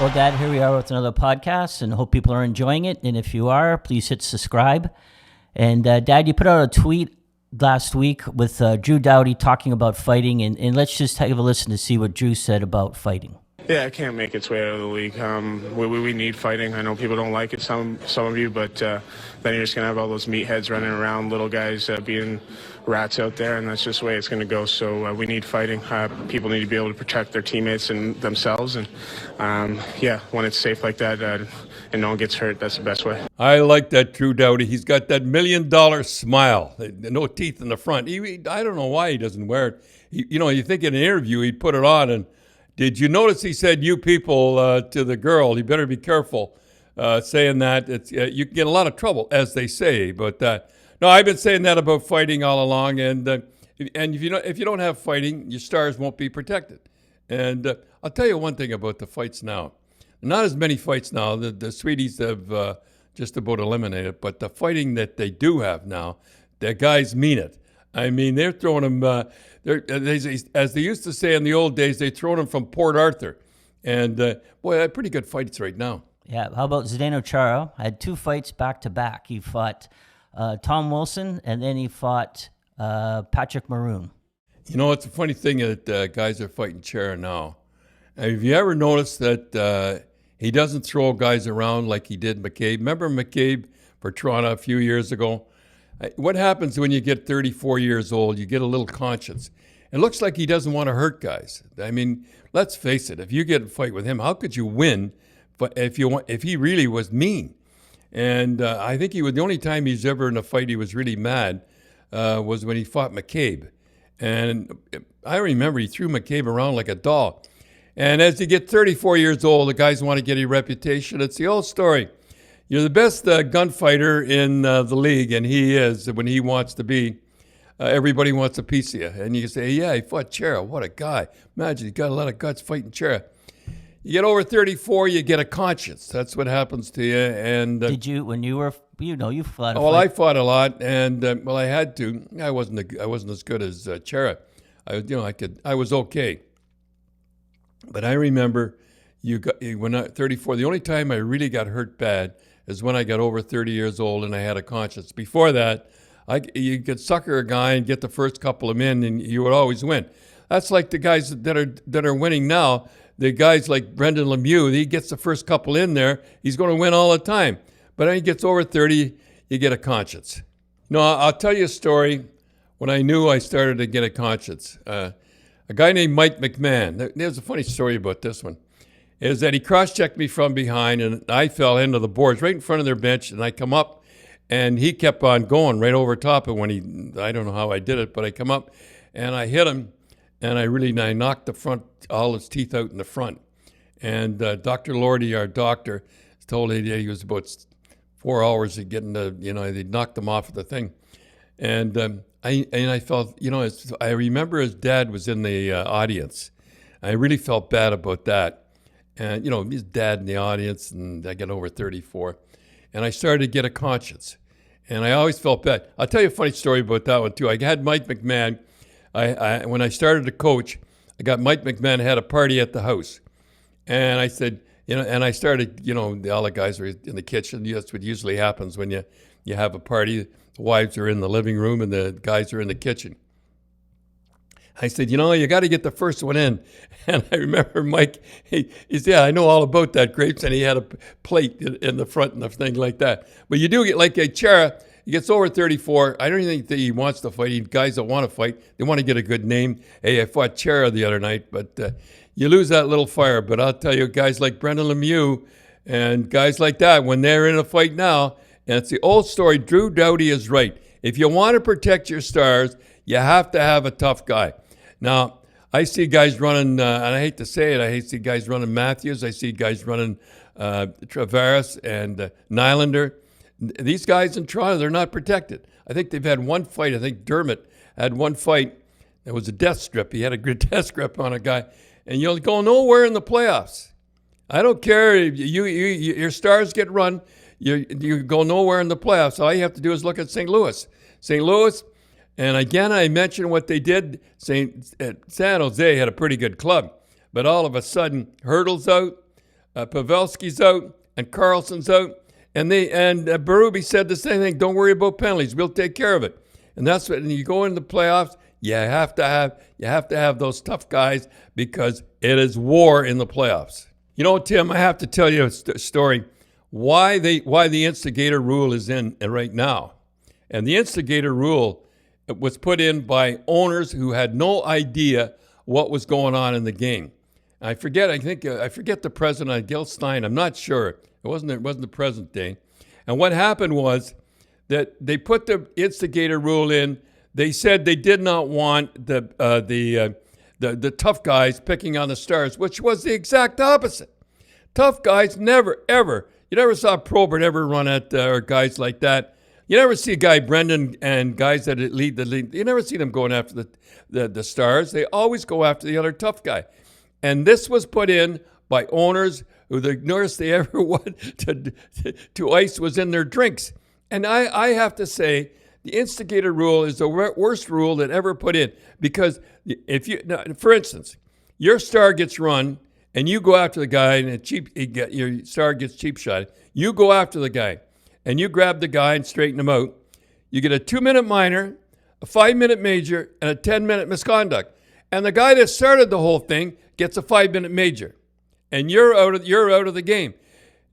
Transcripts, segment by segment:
Well, Dad, here we are with another podcast, and hope people are enjoying it. And if you are, please hit subscribe. And Dad, you put out a tweet last week with Drew Doughty talking about fighting, and let's just take a listen to see what Drew said about fighting. Yeah, it can't make its way out of the league. We need fighting. I know people don't like it, some of you, but then you're just going to have all those meatheads running around, little guys being rats out there, and that's just the way it's going to go. So we need fighting. People need to be able to protect their teammates and themselves. And, when it's safe like that and no one gets hurt, that's the best way. I like that Drew Doughty. He's got that $1 million smile, no teeth in the front. I don't know why he doesn't wear it. You think in an interview he'd put it on, and did you notice he said "you people" to the girl? You better be careful saying that. It's you can get a lot of trouble, as they say. But no, I've been saying that about fighting all along. And if you don't have fighting, your stars won't be protected. And I'll tell you one thing about the fights now. Not as many fights now. The Sweeties have just about eliminated. But the fighting that they do have now, the guys mean it. I mean, they're throwing them. As they used to say in the old days, they throw them from Port Arthur. And, boy, they're pretty good fights right now. Yeah, how about Zdeno Chara? Had 2 fights back-to-back. He fought Tom Wilson, and then he fought Patrick Maroon. You know, it's a funny thing that guys are fighting Chara now. Have you ever noticed that he doesn't throw guys around like he did McCabe? Remember McCabe for Toronto a few years ago? What happens when you get 34 years old? You get a little conscience. It looks like he doesn't want to hurt guys. I mean, let's face it. If you get in a fight with him, how could you win? But if he really was mean, and I think the only time he's ever in a fight he was really mad was when he fought McCabe, and I remember he threw McCabe around like a doll. And as you get 34 years old, the guys want to get a reputation. It's the old story. You're the best gunfighter in the league, and he is when he wants to be. Everybody wants a piece of you. And you can say, yeah, he fought Chara. What a guy. Imagine, he got a lot of guts fighting Chara. You get over 34, you get a conscience. That's what happens to you. And did you, when you were, you fought a well, fight? I fought a lot, and, I had to. I wasn't as good as Chara. I was okay. But I remember when I 34, the only time I really got hurt bad is when I got over 30 years old and I had a conscience. Before that, you could sucker a guy and get the first couple of men, and you would always win. That's like the guys that are winning now. The guys like Brendan Lemieux, he gets the first couple in there, he's going to win all the time. But when he gets over 30, you get a conscience. No, I'll tell you a story when I knew I started to get a conscience. A guy named Mike McMahon. There's a funny story about this one. Is that he cross-checked me from behind, and I fell into the boards right in front of their bench, and I come up, and he kept on going right over top of I don't know how I did it, but I come up, and I hit him, and I knocked all his teeth out in the front. And Dr. Lordy, our doctor, told me that he was about 4 hours of getting they knocked him off of the thing. And I felt, I remember his dad was in the audience. I really felt bad about that. And, his dad in the audience, and I got over 34. And I started to get a conscience. And I always felt bad. I'll tell you a funny story about that one, too. I had Mike McMahon. When I started to coach, I got Mike McMahon had a party at the house. And I said, and I started, all the guys were in the kitchen. That's what usually happens when you have a party. The wives are in the living room and the guys are in the kitchen. I said, you got to get the first one in. And I remember Mike, he said, yeah, I know all about that, Grapes. And he had a plate in the front and everything like that. But you do get like a Chara, he gets over 34. I don't even think that he wants to fight. Guys that want to fight, they want to get a good name. Hey, I fought Chara the other night, but you lose that little fire. But I'll tell you, guys like Brendan Lemieux and guys like that, when they're in a fight now, and it's the old story, Drew Doughty is right. If you want to protect your stars, you have to have a tough guy. Now, I see guys running, and I hate to say it, I see guys running Matthews. I see guys running Travaris and Nylander. These guys in Toronto, they're not protected. I think they've had one fight. I think Dermott had one fight. It was a death strip. He had a good death strip on a guy. And you'll go nowhere in the playoffs. I don't care if your stars get run. You go nowhere in the playoffs. All you have to do is look at St. Louis. St. Louis, and again, I mentioned what they did. San Jose had a pretty good club. But all of a sudden, Hurdle's out. Pavelski's out, and Carlson's out. And Berube said the same thing. Don't worry about penalties. We'll take care of it. And that's what. And you go into the playoffs. You have to have those tough guys because it is war in the playoffs. You know, Tim, I have to tell you a story. Why the instigator rule is in right now, and the instigator rule was put in by owners who had no idea what was going on in the game. I forget the president, Gil Stein. I'm not sure. It wasn't the present day. And what happened was that they put the instigator rule in. They said they did not want the tough guys picking on the stars, which was the exact opposite. Tough guys never, ever. You never saw Probert ever run at or guys like that. You never see a guy, Brendan, and guys that lead the league. You never see them going after the stars. They always go after the other tough guy. And this was put in by owners who the nearest they ever went to ice was in their drinks. And I have to say, the instigator rule is the worst rule that ever put in. Because for instance, your star gets run, and you go after the guy, and your star gets cheap shot. You go after the guy, and you grab the guy and straighten him out. You get a 2-minute minor, a 5-minute major, and a 10-minute misconduct. And the guy that started the whole thing gets a 5-minute major, and you're out of the game.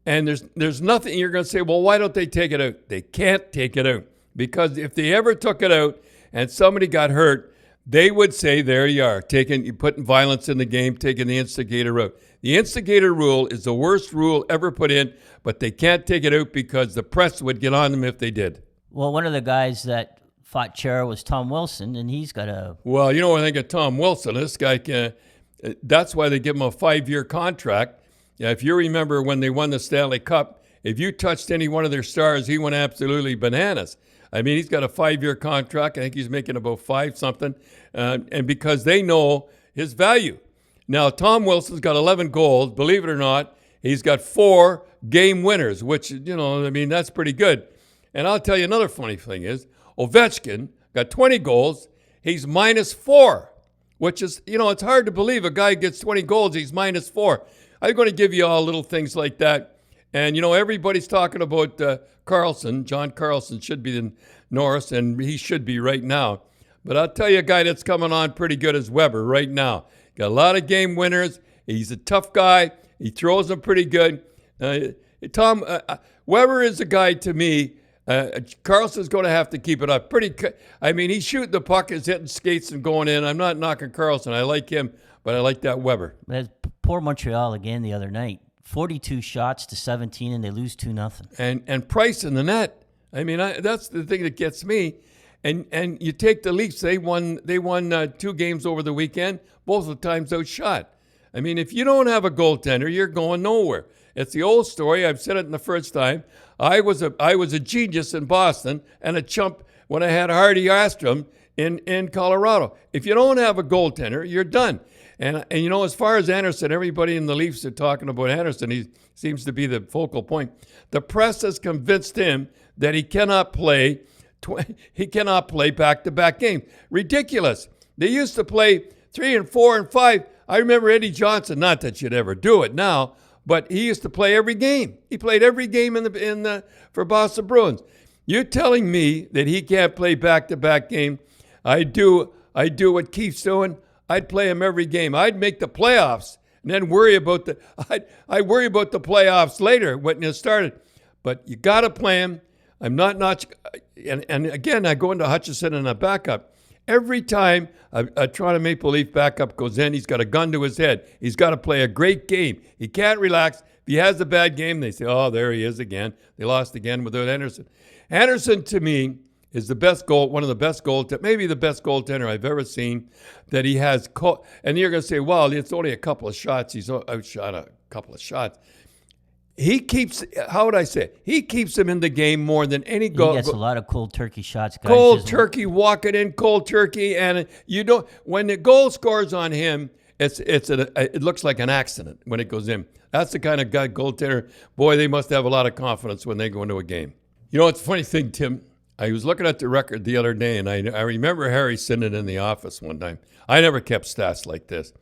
And there's nothing you're going to say. Well, why don't they take it out? They can't take it out because if they ever took it out and somebody got hurt, they would say, there you are, you're putting violence in the game, taking the instigator out. The instigator rule is the worst rule ever put in, but they can't take it out because the press would get on them if they did. Well, one of the guys that fought Chara was Tom Wilson, and he's got a... Well, you know what I think of Tom Wilson? This guy that's why they give him a 5-year contract. Yeah, if you remember when they won the Stanley Cup, if you touched any one of their stars, he went absolutely bananas. I mean, he's got a 5-year contract. I think he's making about 5 something, and because they know his value. Now, Tom Wilson's got 11 goals. Believe it or not, he's got 4 game winners, which, I mean, that's pretty good. And I'll tell you another funny thing is Ovechkin got 20 goals. He's -4, which is, it's hard to believe a guy gets 20 goals. He's -4. I'm going to give you all little things like that. And, everybody's talking about Carlson. John Carlson should be in Norris, and he should be right now. But I'll tell you a guy that's coming on pretty good is Weber right now. Got a lot of game winners. He's a tough guy. He throws them pretty good. Weber is a guy to me. Carlson's going to have to keep it up. He's shooting the puck, is hitting skates and going in. I'm not knocking Carlson. I like him, but I like that Weber. Poor Montreal again the other night. 42 shots to 17, and they lose 2-0. And Price in the net. I mean, that's the thing that gets me. And you take the Leafs. They won 2 games over the weekend. Both the times outshot. I mean, if you don't have a goaltender, you're going nowhere. It's the old story. I've said it in the first time. I was a genius in Boston and a chump when I had Hardy Astrom in Colorado. If you don't have a goaltender, you're done. And as far as Anderson, everybody in the Leafs are talking about Anderson. He seems to be the focal point. The press has convinced him that he cannot play back-to-back games. Ridiculous. They used to play 3 and 4 and 5. I remember Eddie Johnson, not that you'd ever do it now, but he used to play every game. He played every game for Boston Bruins. You're telling me that he can't play back-to-back game? I do what Keith's doing. I'd play him every game. I'd make the playoffs and then worry about I'd worry about the playoffs later when it started. But you got to play him. I'm not and again, I go into Hutchison and a backup. Every time a Toronto Maple Leaf backup goes in, he's got a gun to his head. He's got to play a great game. He can't relax. If he has a bad game, they say, oh, there he is again. They lost again without Anderson. Anderson, to me, is one of the best goaltenders, maybe the best goaltender I've ever seen, that he has. And you're going to say, well, it's only a couple of shots. He's outshot a couple of shots. He keeps, how would I say it? He keeps him in the game more than any goal. He gets a lot of cold turkey shots, guys. Cold turkey, walking in cold turkey. And when the goal scores on him, it looks like an accident when it goes in. That's the kind of guy, goaltender. Boy, they must have a lot of confidence when they go into a game. It's a funny thing, Tim. I was looking at the record the other day, and I remember Harry sitting in the office one time. I never kept stats like this.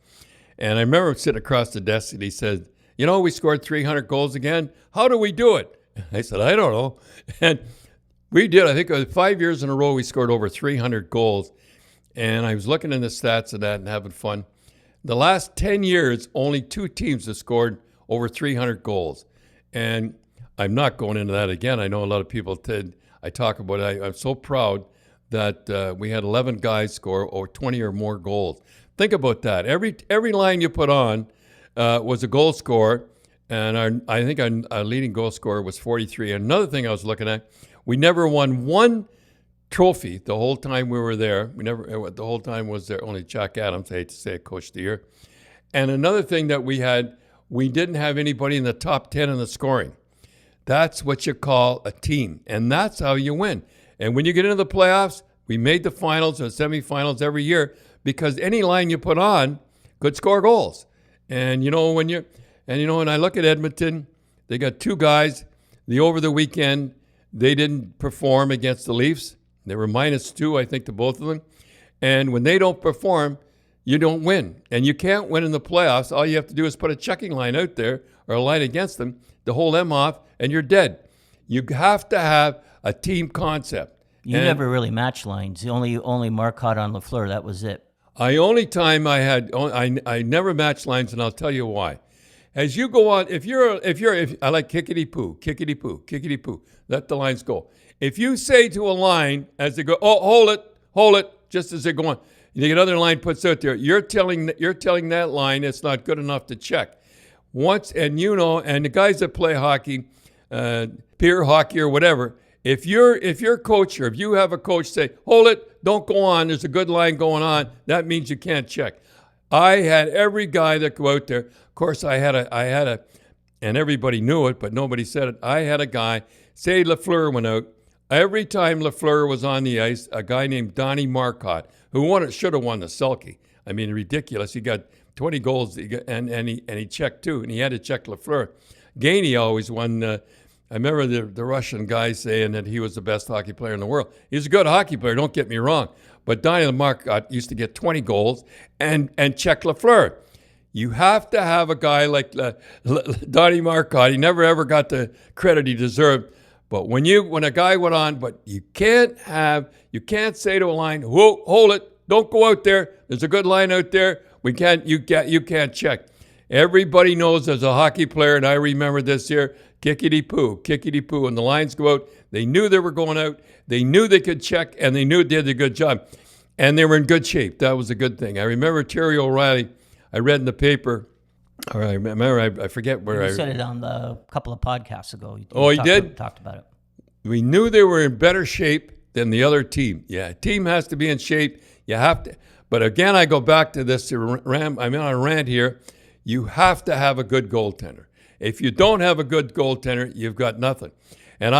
And I remember sitting across the desk, and he said, we scored 300 goals again. How do we do it? I said, I don't know. And we did. I think it was 5 years in a row we scored over 300 goals. And I was looking in the stats of that and having fun. The last 10 years, only 2 teams have scored over 300 goals. And I'm not going into that again. I know a lot of people I talk about it. I'm so proud that we had 11 guys score over 20 or more goals. Think about that. Every line you put on was a goal scorer, and I think our leading goal scorer was 43. And another thing I was looking at, we never won one trophy the whole time we were there. The whole time was there only Jack Adams, I hate to say it, Coach of the Year. And another thing that we didn't have anybody in the top 10 in the scoring. That's what you call a team, and that's how you win. And when you get into the playoffs, we made the finals or semifinals every year because any line you put on could score goals. And when I look at Edmonton, they got 2 guys. Over the weekend, they didn't perform against the Leafs. They were -2, I think, to both of them. And when they don't perform, you don't win. And you can't win in the playoffs. All you have to do is put a checking line out there or a line against them to hold them off, and you're dead. You have to have a team concept. You never really matched lines. Only Marcotte on Lafleur. That was it. I never matched lines, and I'll tell you why. As you go on, if I like kickity poo, let the lines go. If you say to a line as they go, oh, hold it, just as they're going, you get another line puts out there. You're telling that line it's not good enough to check. And the guys that play hockey, peer hockey or whatever, if you're coach or if you have a coach say, hold it, don't go on, there's a good line going on, that means you can't check. I had every guy that go out there. Of course, I had a, and everybody knew it, but nobody said it. I had a guy, say Lafleur went out. Every time Lafleur was on the ice, a guy named Donnie Marcotte, who should have won the Selke. I mean, ridiculous. He got 20 goals, and he checked too, and he had to check Lafleur. Gainey always won. I remember the Russian guy saying that he was the best hockey player in the world. He's a good hockey player, don't get me wrong. But Donnie Marcotte used to get 20 goals and check Lafleur. You have to have a guy like Donnie Marcotte. He never ever got the credit he deserved. But when a guy went on, but you can't say to a line, whoa, hold it, don't go out there. There's a good line out there. You can't check. Everybody knows as a hockey player, and I remember this here, kickity poo, and the lines go out. They knew they were going out. They knew they could check, and they knew they did a good job. And they were in good shape. That was a good thing. I remember Terry O'Reilly, I read in the paper, or I remember, I forget where You said it on a couple of podcasts ago. He did? Talked about it. We knew they were in better shape than the other team. Yeah, a team has to be in shape. You have to. But again, I go back to this. I'm on a rant here. You have to have a good goaltender. If you don't have a good goaltender, you've got nothing. And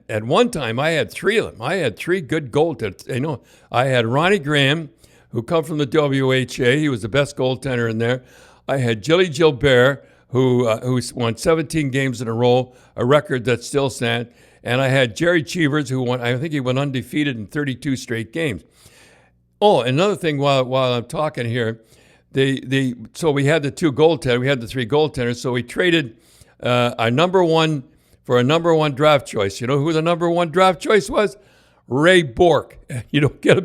at one time, I had 3 of them. I had 3 good goaltenders. I had Ronnie Graham, who come from the WHA. He was the best goaltender in there. I had Gilly Gilbert, who won 17 games in a row, a record that still stands. And I had Jerry Cheevers, I think he went undefeated in 32 straight games. Oh, another thing while I'm talking here, so we had the 2 goaltenders, we had the 3 goaltenders, so we traded our number 1 for a number 1 draft choice. You know who the number 1 draft choice was? Ray Bourque. You don't get a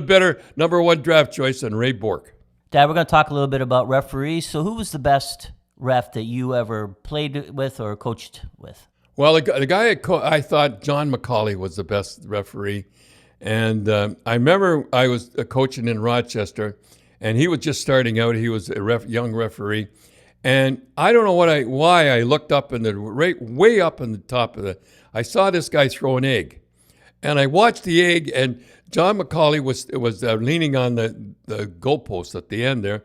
better number 1 draft choice than Ray Bourque. Dad, we're going to talk a little bit about referees. So who was the best ref that you ever played with or coached with? Well, the guy I thought John McCauley was the best referee. And I remember I was coaching in Rochester, and he was just starting out. He was a young referee. And I don't know why I looked up way up in the top I saw this guy throw an egg. And I watched the egg, and John McCauley was leaning on the goalpost at the end there.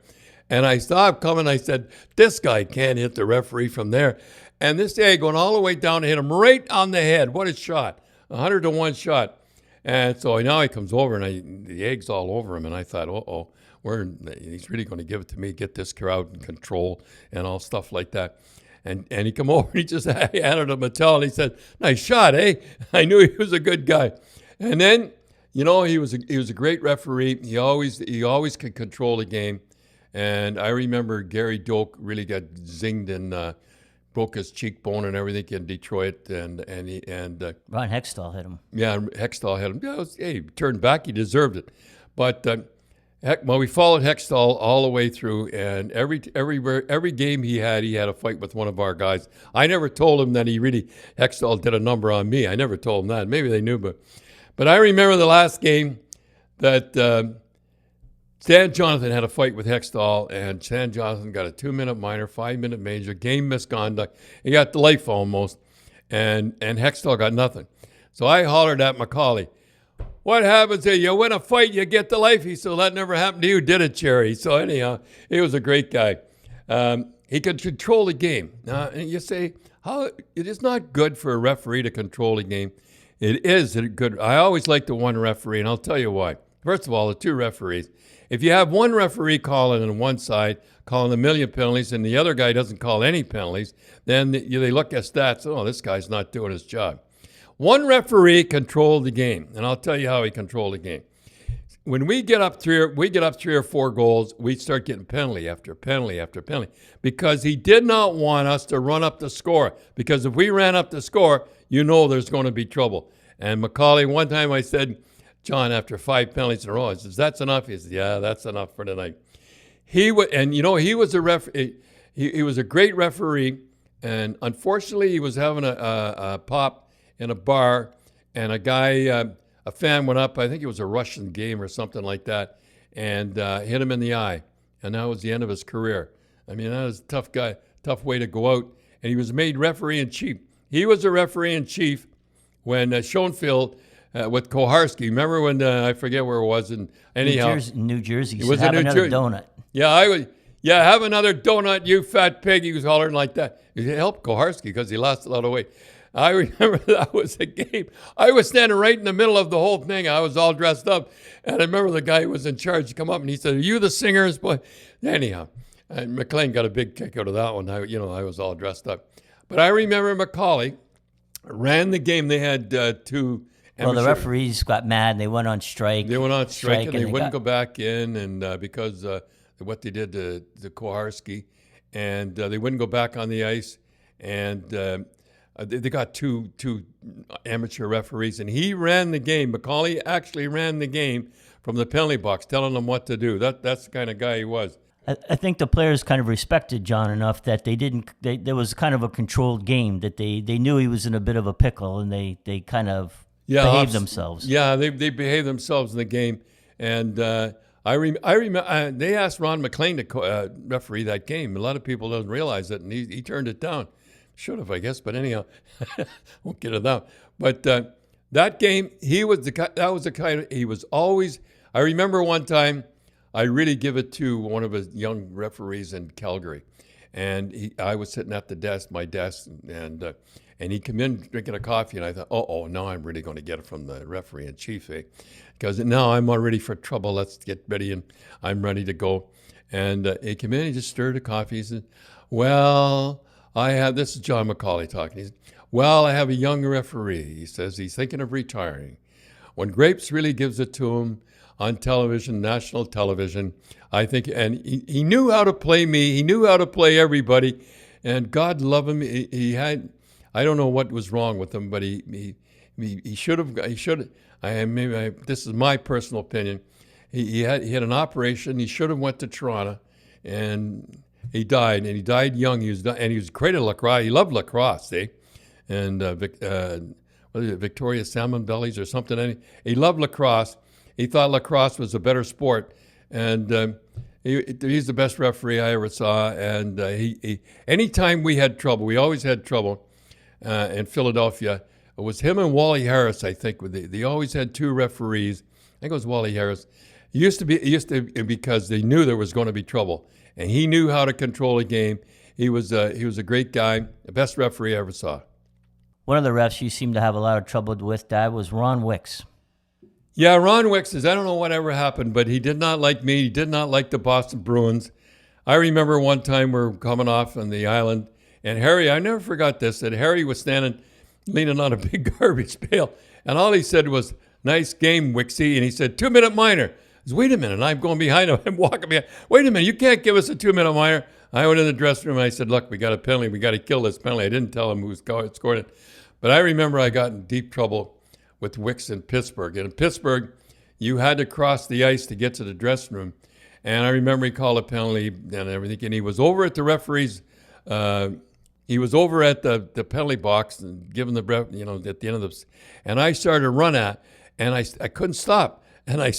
And I saw him coming. I said, this guy can't hit the referee from there. And this egg went all the way down and hit him right on the head. What a shot. 100-to-1 shot. And so now he comes over, and the egg's all over him. And I thought, he's really going to give it to me, get this crowd in control and all stuff like that. And he come over, and he just handed him a towel, and he said, nice shot, eh? I knew he was a good guy. And then, he was a great referee. He always could control the game. And I remember Gary Doak really got zinged and broke his cheekbone and everything in Detroit. And Ron Hextall hit him. yeah, Hextall hit him. Yeah, he turned back. He deserved it. But we followed Hextall all the way through, and every game he had a fight with one of our guys. I never told him that Hextall did a number on me. I never told him that. Maybe they knew, but I remember the last game that Stan Jonathan had a fight with Hextall, and Stan Jonathan got a 2-minute minor, 5-minute major, game misconduct. He got the life almost, and Hextall got nothing. So I hollered at Macaulay, "What happens here? You win a fight, you get the life." He said, "Well, that never happened to you, did it, Cherry?" So anyhow, he was a great guy. He could control the game. Now, and you say, how it is not good for a referee to control the game. It is good. I always like the one referee, and I'll tell you why. First of all, the two referees. If you have one referee calling on one side, calling a million penalties, and the other guy doesn't call any penalties, then they look at stats. Oh, this guy's not doing his job. One referee controlled the game, and I'll tell you how he controlled the game. When we get up 3 or 4 goals, we start getting penalty after penalty after penalty because he did not want us to run up the score. Because if we ran up the score, there's going to be trouble. And Macaulay, one time I said, "John, after 5 penalties in a row," I says, "That's enough." He said, "Yeah, that's enough for tonight." He was a he was a great referee, and unfortunately, he was having a pop in a bar, and a guy, a fan went up, I think it was a Russian game or something like that, and hit him in the eye. And that was the end of his career. I mean, that was a tough way to go out. And he was made referee-in-chief. He was a referee-in-chief when Schoenfield with Koharski. Remember when, I forget where it was, and anyhow. New Jersey. It was have in New another Jersey. donut. Yeah, have another donut, you fat pig. He was hollering like that. It helped Koharski because he lost a lot of weight. I remember that was a game. I was standing right in the middle of the whole thing. I was all dressed up. And I remember the guy who was in charge come up and he said, "Are you the singers?" Boy, anyhow, and McLean got a big kick out of that one. I was all dressed up. But I remember Macaulay ran the game. They had two Well, the referees got mad and they went on strike. They went on strike and they wouldn't go back in, and because what they did to Koharski, and they wouldn't go back on the ice, and they got two amateur referees, and he ran the game. Macaulay actually ran the game from the penalty box, telling them what to do. That's the kind of guy he was. I think the players kind of respected John enough that there was kind of a controlled game, that they knew he was in a bit of a pickle, and they kind of behaved themselves. Yeah, they behaved themselves in the game. And I remember they asked Ron McLean to referee that game. A lot of people don't realize it, and he turned it down. Should have, I guess, but anyhow, won't get it out. But that game, he was always. I remember one time, I really give it to one of his young referees in Calgary, and I was sitting at my desk, and he came in drinking a coffee, and I thought, oh, now I'm really going to get it from the referee in chief, because now I'm all ready for trouble. Let's get ready, and I'm ready to go. And he came in, he just stirred the coffee. He said, "Well, this is John Macaulay talking. He said, "Well, I have a young referee." He says he's thinking of retiring. When Grapes really gives it to him on television, national television, I think, and he knew how to play me. He knew how to play everybody, and God love him. He had, I don't know what was wrong with him, but he should have. This is my personal opinion. He had an operation. He should have went to Toronto, and he died young. He was great at lacrosse. He loved lacrosse, and what is it, Victoria Salmon Bellies or something. And he loved lacrosse. He thought lacrosse was a better sport, and he's the best referee I ever saw. And anytime we had trouble, we always had trouble in Philadelphia. It was him and Wally Harris, I think. They always had two referees. I think it was Wally Harris. It used to be because they knew there was going to be trouble, and he knew how to control a game. He was a great guy, the best referee I ever saw. One of the refs you seemed to have a lot of trouble with, Dad, was Ron Wicks. Yeah, Ron Wicks I don't know whatever happened, but he did not like me. He did not like the Boston Bruins. I remember one time we were coming off on the island, and Harry, I never forgot this, that Harry was leaning on a big garbage pail, and all he said was, "Nice game, Wicksy," and he said, 2-minute minor. says, wait a minute. And I'm going behind him. I'm walking behind. Wait a minute. You can't give us a 2-minute minor. I went in the dressing room and I said, look, we got a penalty. We got to kill this penalty. I didn't tell him who scored it. But I remember I got in deep trouble with Wicks in Pittsburgh. And in Pittsburgh, you had to cross the ice to get to the dressing room. And I remember he called a penalty and everything. And he was over at the referee's, he was over at the penalty box and giving the, at the end of the, and I started to run at, and I couldn't stop. And I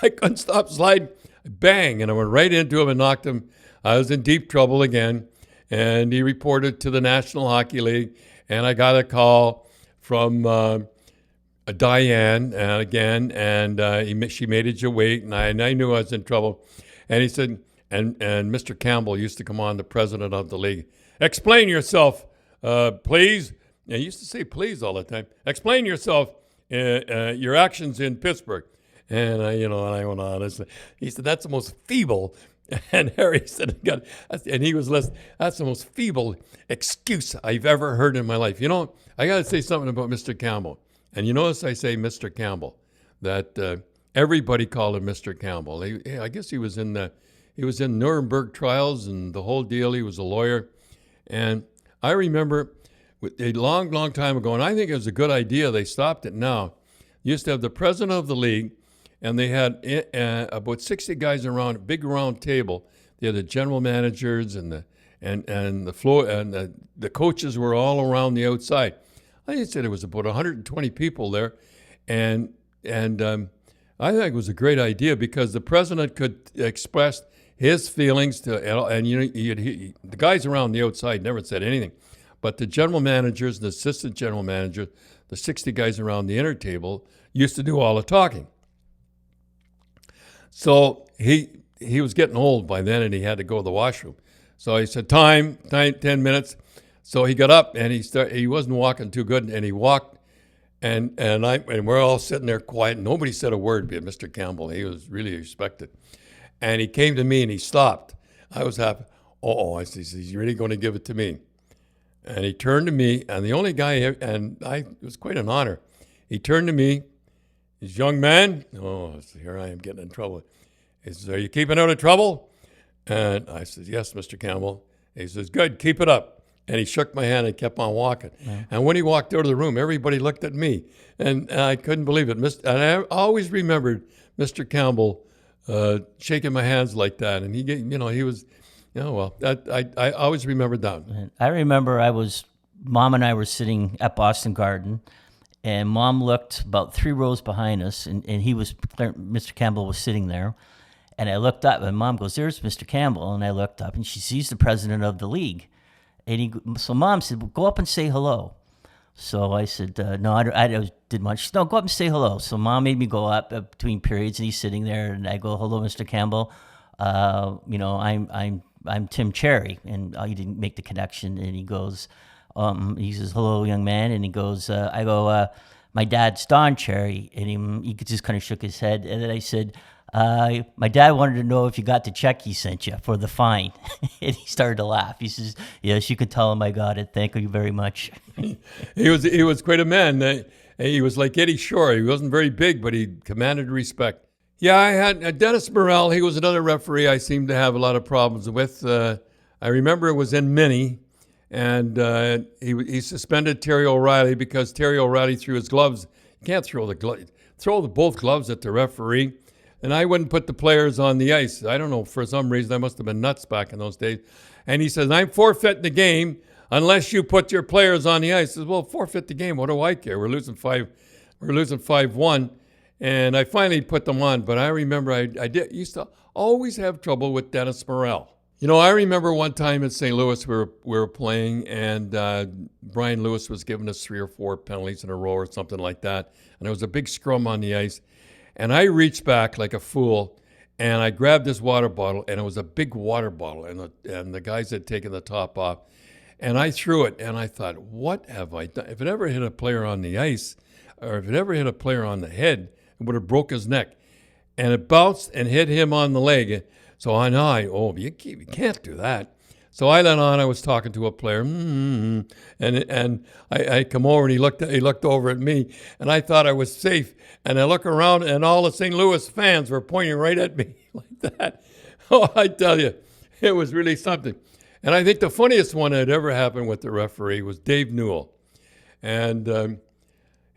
couldn't stop sliding. Bang, and I went right into him and knocked him. I was in deep trouble again. And he reported to the National Hockey League. And I got a call from Diane again, and she made you wait, and I knew I was in trouble. And he said, and Mr. Campbell used to come on, the president of the league. Explain yourself, please. And he used to say please all the time. Explain yourself, your actions in Pittsburgh. And I went on. He said, that's the most feeble. And Harry said, and he was less, that's the most feeble excuse I've ever heard in my life. I got to say something about Mr. Campbell. And you notice I say Mr. Campbell, that everybody called him Mr. Campbell. I guess he was in Nuremberg trials and the whole deal. He was a lawyer. And I remember a long, long time ago, and I think it was a good idea, they stopped it now. You used to have the president of the league, and they had about 60 guys around a big round table. They had the general managers and the floor, and the coaches were all around the outside. I said it was about 120 people there, and I think it was a great idea because the president could express his feelings to, and the guys around the outside never said anything, but the general managers, the assistant general managers, the 60 guys around the inner table used to do all the talking. So he was getting old by then, and he had to go to the washroom. So he said, 10 minutes. So he got up, and he wasn't walking too good, and he walked, and we're all sitting there quiet. Nobody said a word but Mr. Campbell. He was really respected. And he came to me, and he stopped. I was happy. I said, he's really going to give it to me. And he turned to me, and the only guy, and it was quite an honor. He turned to me. This young man, here I am getting in trouble. He says, are you keeping out of trouble? And I said, yes, Mr. Campbell. He says, good, keep it up. And he shook my hand and kept on walking. Yeah. And when he walked out of the room, everybody looked at me. And I couldn't believe it. And I always remembered Mr. Campbell shaking my hands like that. And he was, I always remembered that. I remember Mom and I were sitting at Boston Garden, and Mom looked about 3 rows behind us, and Mr. Campbell was sitting there. And I looked up, and Mom goes, there's Mr. Campbell. And I looked up, and she sees the president of the league. So Mom said, well, go up and say hello. So I said, no, I did much. No, go up and say hello. So Mom made me go up between periods, and he's sitting there, and I go, hello, Mr. Campbell. I'm Tim Cherry, and he didn't make the connection. And he goes, he says, hello, young man. And he goes, I go, my dad's Don Cherry. And he just kind of shook his head. And then I said, my dad wanted to know if you got the check he sent you for the fine. And he started to laugh. He says, yes, you could tell him I got it. Thank you very much. He was quite a man. He was like Eddie Shore. He wasn't very big, but he commanded respect. Yeah, I had Dennis Morrell. He was another referee I seemed to have a lot of problems with. I remember it was in Minnie, and he suspended Terry O'Reilly because Terry O'Reilly threw his gloves. You can't throw both gloves at the referee. And I wouldn't put the players on the ice. I don't know, for some reason, I must have been nuts back in those days. And he says, I'm forfeiting the game unless you put your players on the ice. I says, well, forfeit the game. What do I care? We're losing 5-1. And I finally put them on. But I remember I used to always have trouble with Dennis Morrell. I remember one time in St. Louis we were playing, and Brian Lewis was giving us 3 or 4 penalties in a row or something like that. And there was a big scrum on the ice. And I reached back like a fool, and I grabbed this water bottle, and it was a big water bottle, and the guys had taken the top off. And I threw it, and I thought, what have I done? If it ever hit a player on the ice, or if it ever hit a player on the head, it would have broke his neck. And it bounced and hit him on the leg. So I know, you can't do that. So I let on I was talking to a player, and I come over and he looked over at me, and I thought I was safe. And I look around, and all the St. Louis fans were pointing right at me like that. Oh, I tell you, it was really something. And I think the funniest one that ever happened with the referee was Dave Newell, and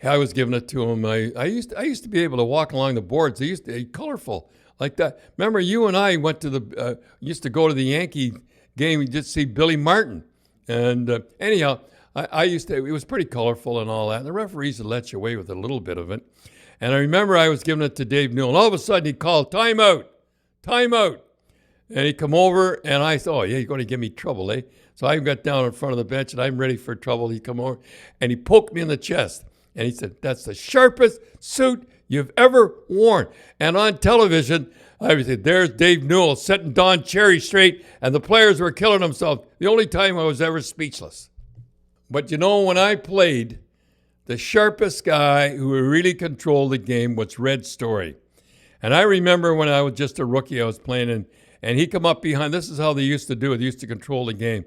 I was giving it to him. I used to be able to walk along the boards. They used to be colorful like that. Remember, you and I went to used to go to the Yankee game. We just see Billy Martin, and anyhow, I used to. It was pretty colorful and all that. And the referees would let you away with a little bit of it. And I remember I was giving it to Dave Newell, and all of a sudden he called timeout, timeout, and he come over, and I thought, oh yeah, you're going to give me trouble, eh? So I got down in front of the bench, and I'm ready for trouble. He come over, and he poked me in the chest, and he said, "That's the sharpest suit you've ever worn." And on television, I said, "There's Dave Newell setting Don Cherry straight," and the players were killing themselves. The only time I was ever speechless. But you know, when I played, the sharpest guy who really controlled the game was Red Storey. And I remember when I was just a rookie, I was playing, and he come up behind. This is how they used to do it. They used to control the game.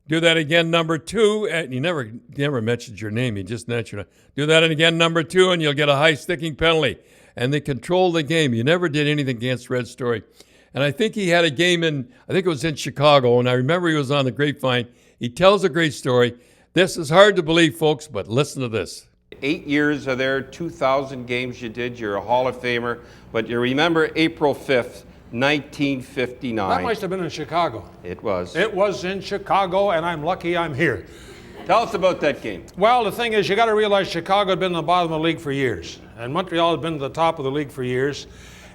Do that again, number 2. And he never mentioned your name. He just mentioned it. Do that again, number 2, and you'll get a high sticking penalty. And they controlled the game. You never did anything against Red Storey. And I think he had a game I think it was in Chicago, and I remember he was on the Grapevine. He tells a great story. This is hard to believe, folks, but listen to this. 8 years of there, 2,000 games you did. You're a Hall of Famer. But you remember April 5th, 1959. That must have been in Chicago. It was. It was in Chicago, and I'm lucky I'm here. Tell us about that game. Well, the thing is, you got to realize Chicago had been in the bottom of the league for years, and Montreal had been to the top of the league for years.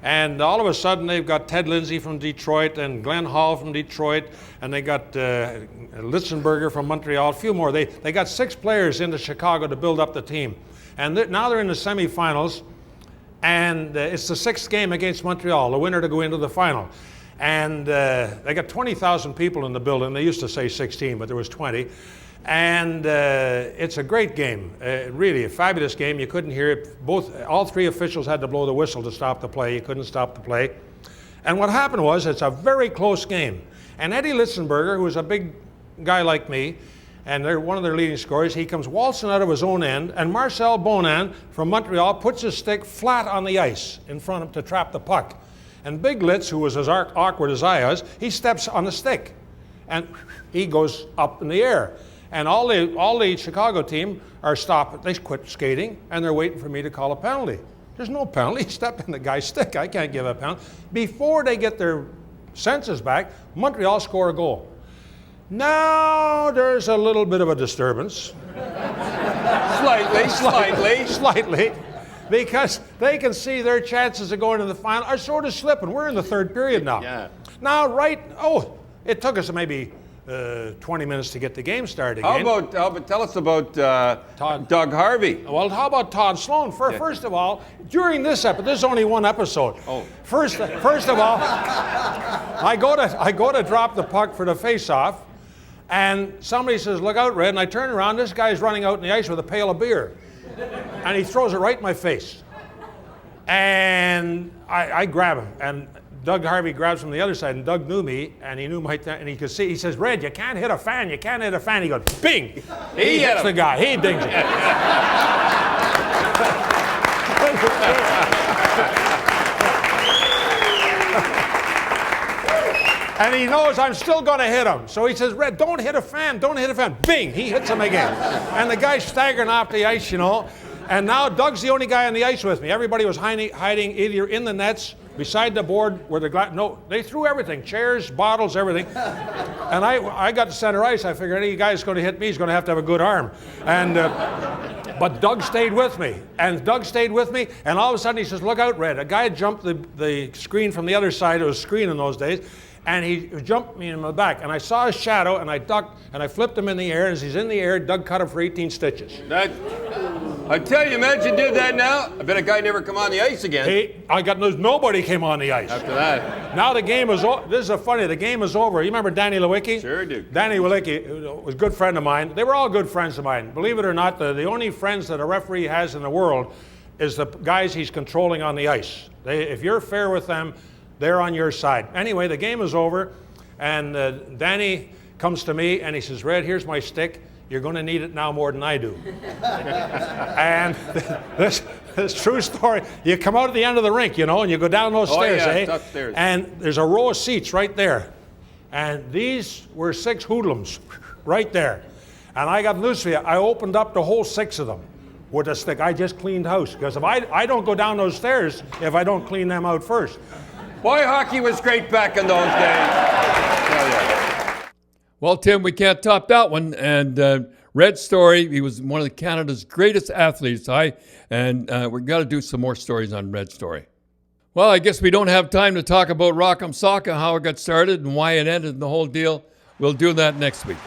And all of a sudden, they've got Ted Lindsay from Detroit and Glenn Hall from Detroit, and they got Litzenberger from Montreal, a few more. They got 6 players into Chicago to build up the team. And now they're in the semifinals, and it's the 6th game against Montreal, the winner to go into the final. And they got 20,000 people in the building. They used to say 16, but there was 20. And it's a great game, really a fabulous game. You couldn't hear it. All 3 officials had to blow the whistle to stop the play. You couldn't stop the play. And what happened was, it's a very close game. And Eddie Litzenberger, who was a big guy like me, and they're one of their leading scorers, he comes waltzing out of his own end, and Marcel Bonin from Montreal puts his stick flat on the ice in front of him to trap the puck. And Big Litz, who was as awkward as I was, he steps on the stick, and he goes up in the air. And all the Chicago team are stopped. They quit skating, and they're waiting for me to call a penalty. There's no penalty. He stepped in the guy's stick. I can't give a penalty. Before they get their senses back, Montreal score a goal. Now there's a little bit of a disturbance. Slightly. Because they can see their chances of going to the final are sort of slipping. We're in the 3rd period now. Yeah. Now, it took us maybe 20 minutes to get the game started again. Tell us about Doug Harvey. Well, how about Todd Sloan? First of all, during this episode, there's only one episode. Oh. First of all, I go to drop the puck for the face-off, and somebody says, "Look out, Red!" And I turn around. This guy's running out in the ice with a pail of beer, and he throws it right in my face. And I grab him, and Doug Harvey grabs from the other side, and Doug knew me, and he knew and he could see. He says, "Red, you can't hit a fan. You can't hit a fan." He goes, bing! He hits the guy. He dings it. And he knows I'm still going to hit him. So he says, "Red, don't hit a fan. Don't hit a fan." Bing! He hits him again. And the guy's staggering off the ice, you know. And now Doug's the only guy on the ice with me. Everybody was hiding either in the nets, beside the board where the glass. No, they threw everything, chairs, bottles, everything. And I got to center ice. I figured any guy's going to hit me, he's going to have a good arm. And but Doug stayed with me. And all of a sudden he says, "Look out, Red." A guy jumped the screen from the other side. It was a screen in those days. And he jumped me in the back. And I saw his shadow, and I ducked, and I flipped him in the air. And as he's in the air, Doug cut him for 18 stitches. I tell you, imagine did that now. I bet a guy never come on the ice again. Nobody came on the ice. After that. Now the game is over. This is funny. The game is over. You remember Danny Lewicki? Sure do. Danny Lewicki was a good friend of mine. They were all good friends of mine. Believe it or not, the only friends that a referee has in the world is the guys he's controlling on the ice. If you're fair with them, they're on your side. Anyway, the game is over, and Danny comes to me and he says, Red, here's my stick. You're going to need it now more than I do. And this true story. You come out at the end of the rink, and you go down those stairs, tough stairs. And there's a row of seats right there. And these were 6 hoodlums right there. And I got news for you. I opened up the whole 6 of them with a stick. I just cleaned house. Because if I don't go down those stairs if I don't clean them out first. Boy, hockey was great back in those days. Well, Tim, we can't top that one. And Red Storey, he was one of Canada's greatest athletes. We've got to do some more stories on Red Storey. Well, I guess we don't have time to talk about Rock'em Sock'em, how it got started and why it ended and the whole deal. We'll do that next week.